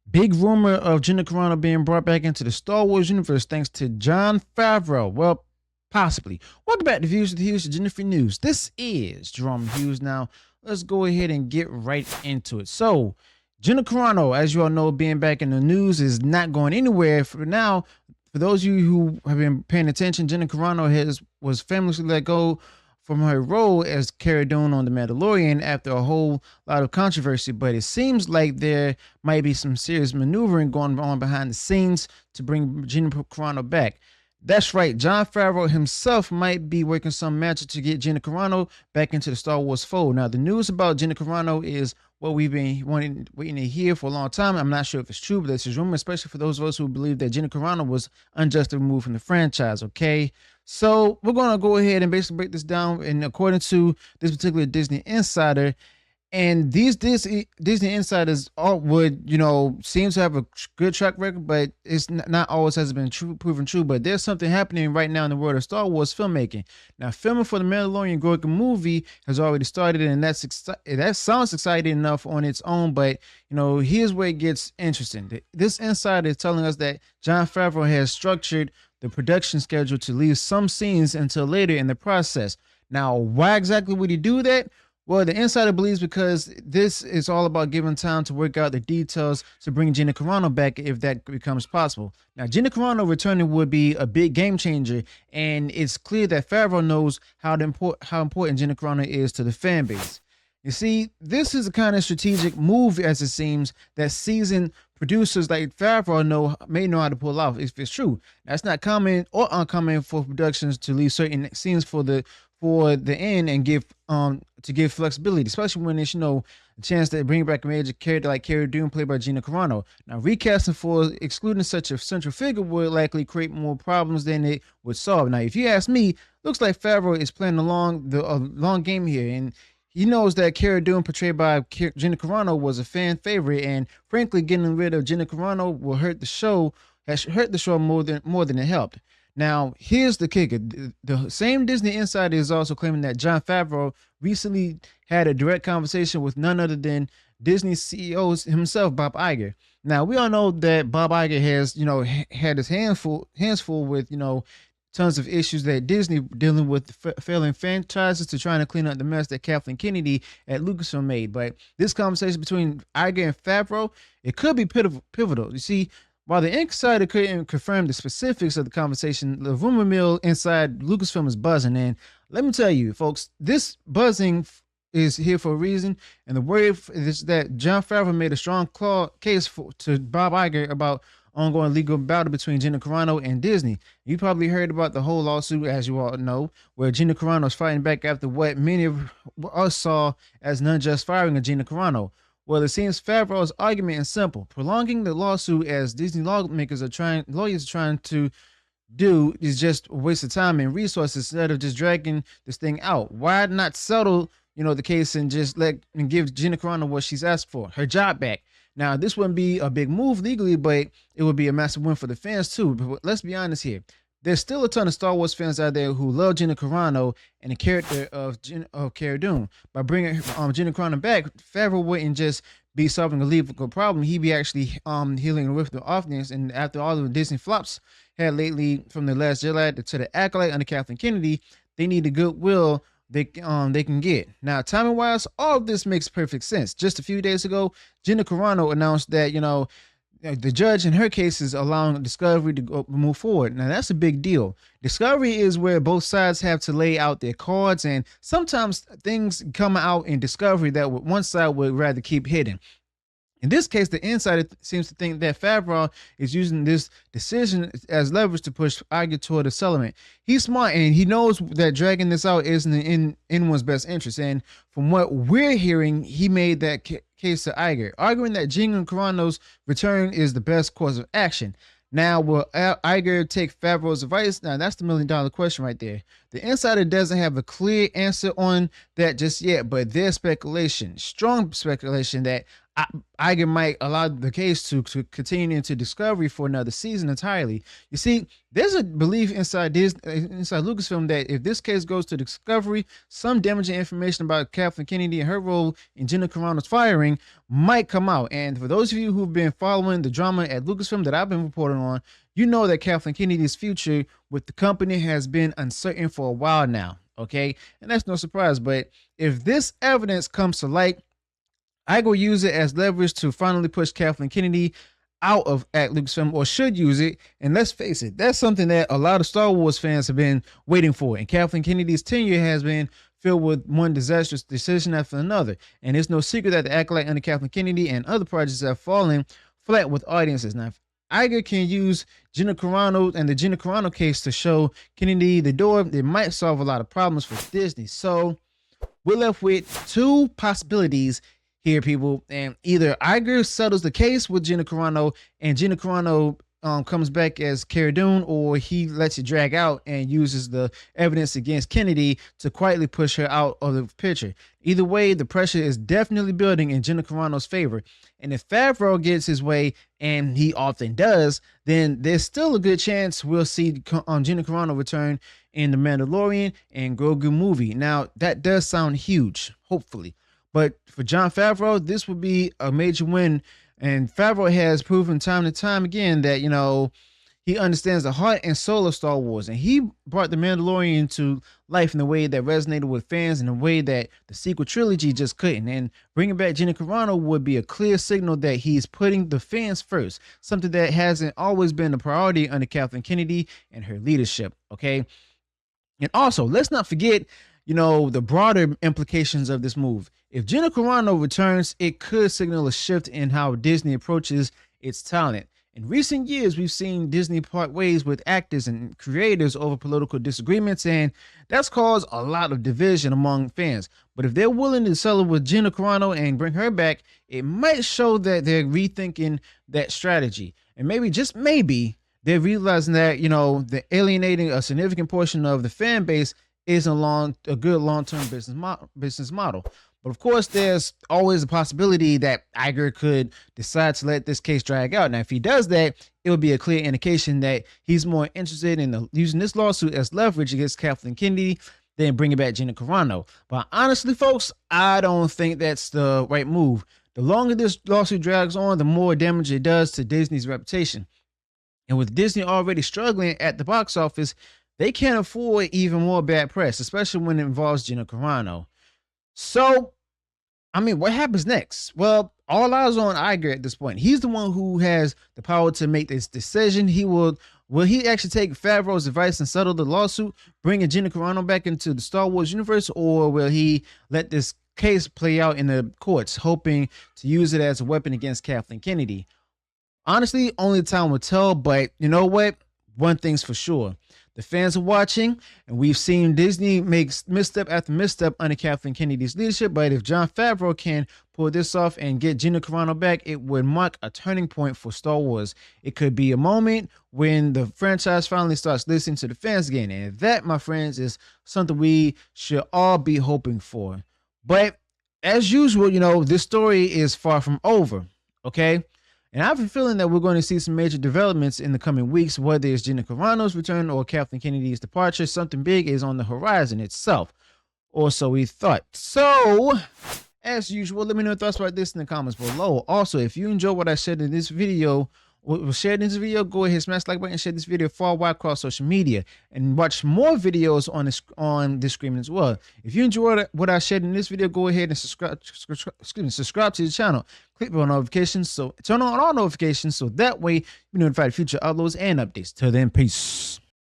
Big rumor of Gina Carano being brought back into the Star Wars universe thanks to Jon Favreau. Well, possibly. Welcome back to Views with Hughes to Jennifer News. This is Jerome Hughes. Now, let's go ahead and get right into it. So, Gina Carano, as you all know, being back in the news is not going anywhere for now. For those of you who have been paying attention, Gina Carano was famously let go from her role as Cara Dune on The Mandalorian after a whole lot of controversy, but it seems like there might be some serious maneuvering going on behind the scenes to bring Gina Carano back. That's right, Jon Favreau himself might be working some magic to get Gina Carano back into the Star Wars fold. Now, the news about Gina Carano is what we've been waiting to hear for a long time. I'm not sure if it's true, but this is rumor, especially for those of us who believe that Gina Carano was unjustly removed from the franchise, okay? So we're going to go ahead and basically break this down. And according to this particular Disney insider, and these Disney insiders all would, seem to have a good track record, but it's not always has been proven true. But there's something happening right now in the world of Star Wars filmmaking. Now, filming for the Mandalorian Grogu movie has already started, and that sounds exciting enough on its own. But here's where it gets interesting. This insider is telling us that Jon Favreau has structured the production schedule to leave some scenes until later in the process. Now, why exactly would he do that? Well, the insider believes because this is all about giving time to work out the details to bring Gina Carano back if that becomes possible. Now, Gina Carano returning would be a big game changer, and it's clear that Favreau knows how important Gina Carano is to the fan base. You see, this is a kind of strategic move, as it seems, that seasoned producers like Favreau may know how to pull off if it's true. That's not common or uncommon for productions to leave certain scenes for the end and give flexibility, especially when it's a chance to bring back a major character like Cara Dune played by Gina Carano. Now, recasting for excluding such a central figure would likely create more problems than it would solve. Now, if you ask me, looks like Favreau is playing a long game here, and he knows that Cara Dune, portrayed by Gina Carano, was a fan favorite, and frankly, getting rid of Gina Carano will hurt the show. Has hurt the show more than it helped. Now, here's the kicker. The same Disney insider is also claiming that Jon Favreau recently had a direct conversation with none other than Disney CEO himself, Bob Iger. Now, we all know that Bob Iger has, had his hands full with, tons of issues that Disney dealing with failing franchises to trying to clean up the mess that Kathleen Kennedy at Lucasfilm made. But this conversation between Iger and Favreau, it could be pivotal. You see, while the insider couldn't confirm the specifics of the conversation, the rumor mill inside Lucasfilm is buzzing. And let me tell you, folks, this buzzing is here for a reason. And the word is that Jon Favreau made a strong case to Bob Iger about ongoing legal battle between Gina Carano and Disney. You probably heard about the whole lawsuit, as you all know, where Gina Carano is fighting back after what many of us saw as an unjust firing of Gina Carano. Well, it seems Favreau's argument is simple. Prolonging the lawsuit, as Disney lawyers are trying to do, is just a waste of time and resources instead of just dragging this thing out. Why not settle, the case and just give Gina Carano what she's asked for, her job back? Now, this wouldn't be a big move legally, but it would be a massive win for the fans too. But let's be honest here. There's still a ton of Star Wars fans out there who love Gina Carano and the character of Cara Dune. By bringing Gina Carano back, Favreau wouldn't just be solving a legal problem. He'd be actually healing with the audience. And after all of the Disney flops had lately, from The Last Jedi to The Acolyte under Kathleen Kennedy, they need the goodwill they can get. Now, timing wise, all of this makes perfect sense. Just a few days ago, Gina Carano announced that the judge in her case is allowing Discovery to move forward. Now, that's a big deal. Discovery is where both sides have to lay out their cards, and sometimes things come out in Discovery that one side would rather keep hidden. In this case, the insider seems to think that Favreau is using this decision as leverage to push Iger toward a settlement. He's smart, and he knows that dragging this out isn't in anyone's best interest. And from what we're hearing, he made that case to Iger, arguing that Gina Carano's return is the best course of action. Now, will Iger take Favreau's advice? Now, that's the $1 million question right there. The insider doesn't have a clear answer on that just yet, but there's speculation, strong speculation, that Iger might allow the case to continue into Discovery for another season entirely. You see, there's a belief inside Lucasfilm that if this case goes to Discovery, some damaging information about Kathleen Kennedy and her role in Gina Carano's firing might come out. And for those of you who've been following the drama at Lucasfilm that I've been reporting on, you know that Kathleen Kennedy's future with the company has been uncertain for a while now. Okay, and that's no surprise. But if this evidence comes to light, I will use it as leverage to finally push Kathleen Kennedy out of at Lucasfilm, or should use it. And let's face it, that's something that a lot of Star Wars fans have been waiting for. And Kathleen Kennedy's tenure has been filled with one disastrous decision after another. And it's no secret that the acolyte under Kathleen Kennedy and other projects have fallen flat with audiences. Now, if Iger can use Gina Carano and the Gina Carano case to show Kennedy the door, it might solve a lot of problems for Disney. So we're left with two possibilities here, people, and either Iger settles the case with Gina Carano and Gina Carano comes back as Cara Dune, or he lets it drag out and uses the evidence against Kennedy to quietly push her out of the picture. Either way, the pressure is definitely building in Gina Carano's favor. And if Favreau gets his way, and he often does, then there's still a good chance we'll see Gina Carano return in the Mandalorian and Grogu movie. Now, that does sound huge, hopefully. But for Jon Favreau, this would be a major win. And Favreau has proven time and time again that, you know, he understands the heart and soul of Star Wars. And he brought the Mandalorian to life in a way that resonated with fans in a way that the sequel trilogy just couldn't. And bringing back Gina Carano would be a clear signal that he's putting the fans first, something that hasn't always been a priority under Kathleen Kennedy and her leadership. Okay. And also, let's not forget, you know, the broader implications of this move. If Gina Carano returns, it could signal a shift in how Disney approaches its talent. In recent years, we've seen Disney part ways with actors and creators over political disagreements, and that's caused a lot of division among fans. But if they're willing to settle with Gina Carano and bring her back, it might show that they're rethinking that strategy. And maybe, just maybe, they're realizing that, you know, the alienating a significant portion of the fan base isn't a good long-term business model. But of course, there's always a possibility that Iger could decide to let this case drag out. Now, if he does that, it would be a clear indication that he's more interested in using this lawsuit as leverage against Kathleen Kennedy than bringing back Gina Carano. But honestly, folks, I don't think that's the right move. The longer this lawsuit drags on, the more damage it does to Disney's reputation. And with Disney already struggling at the box office, they can't afford even more bad press, especially when it involves Gina Carano. So, I mean, what happens next? Well, all eyes on Iger at this point. He's the one who has the power to make this decision. Will he actually take Favreau's advice and settle the lawsuit, bringing Gina Carano back into the Star Wars universe, or will he let this case play out in the courts, hoping to use it as a weapon against Kathleen Kennedy? Honestly, only time will tell, but you know what? One thing's for sure. The fans are watching, and we've seen Disney make misstep after misstep under Kathleen Kennedy's leadership. But if Jon Favreau can pull this off and get Gina Carano back, it would mark a turning point for Star Wars. It could be a moment when the franchise finally starts listening to the fans again. And that, my friends, is something we should all be hoping for. But as usual, you know, this story is far from over, okay? And I have a feeling that we're going to see some major developments in the coming weeks, whether it's Gina Carano's return or Kathleen Kennedy's departure. Something big is on the horizon itself, or so we thought. So, as usual, let me know your thoughts about this in the comments below. Also, if you enjoyed what I said in this video, go ahead, smash the like button, and share this video far wide across social media, and watch more videos on this screen as well. If you enjoyed what I shared in this video, go ahead and subscribe to the channel. Click on notifications, so turn on all notifications, so that way you're notified of future uploads and updates. Till then, peace.